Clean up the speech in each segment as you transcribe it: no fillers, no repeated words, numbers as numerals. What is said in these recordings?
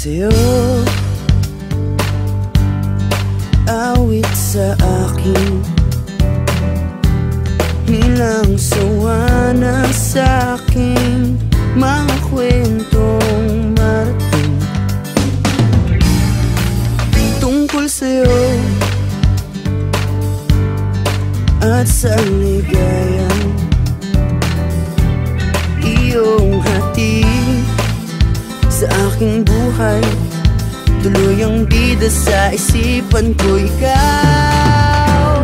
sa'yo, awit sa akin, nilang sawa na sa'king mga kwentong marating tungkol sa'yo at sa ligayang iyong hatid sa aking buhay. Tuluyang bida sa isipan ko ikaw,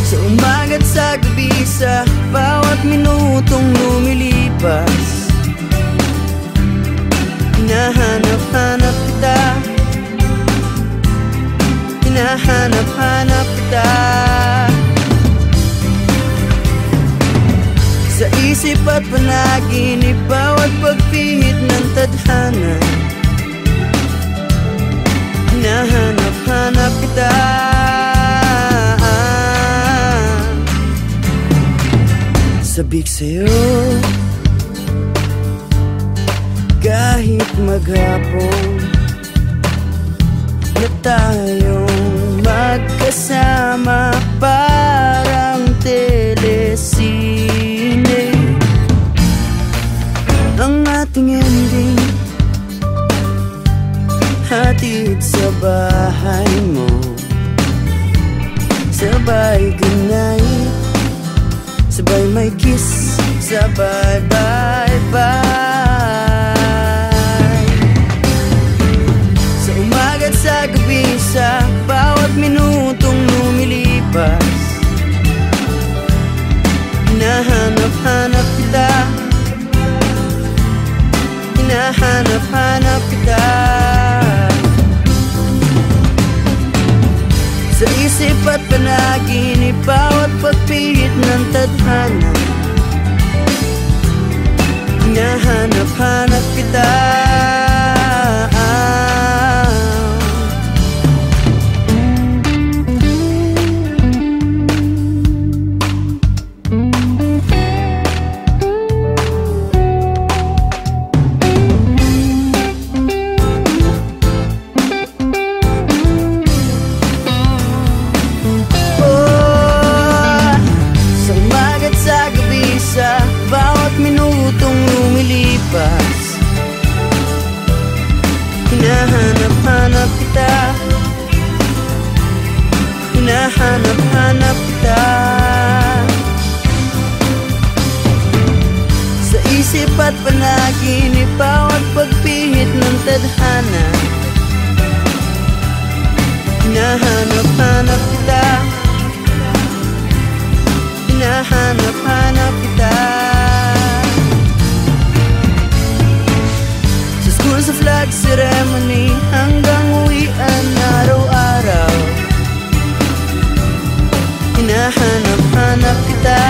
sa umaga't sa gabi, sa bawat minutong lumilipas. Hinahanap-hanap kita, hinahanap-hanap kita, sa isip at panaginip, bawat pagpihit ng tadhana. Hinahanap-hanap kita, sabik sa'yo kahit maghapon na tayong magkasama, parang telesine ang ating ending. Hatid sa bahay mo, sabay goodnight, sabay may kiss, sabay bye-bye. Sa umaga't sa gabi, sa bawat minutong lumilipas, hinahanap-hanap kita, hinahanap-hanap kita, sa isip at panaginip, bawat pagpihit ng tadhana. Hinahanap-hanap kita, sa bawat minutong lumilipas. Hinahanap-hanap kita, hinahanap-hanap kita, sa isip at panaginip, bawat pagpihit ng tadhana. Hinahanap-hanap kita, hinahanap-hanap kita, sa school, sa flag ceremony, hanggang uwian araw-araw. Hinahanap-hanap kita,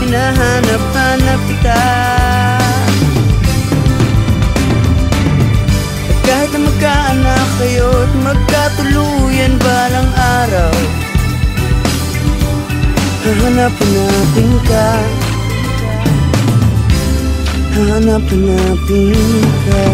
hinahanap-hanap kita, at kahit na magkaanak kayo't magkatuluyan balang araw, hahanap-hanapin ka, hahanap-hanapin ka.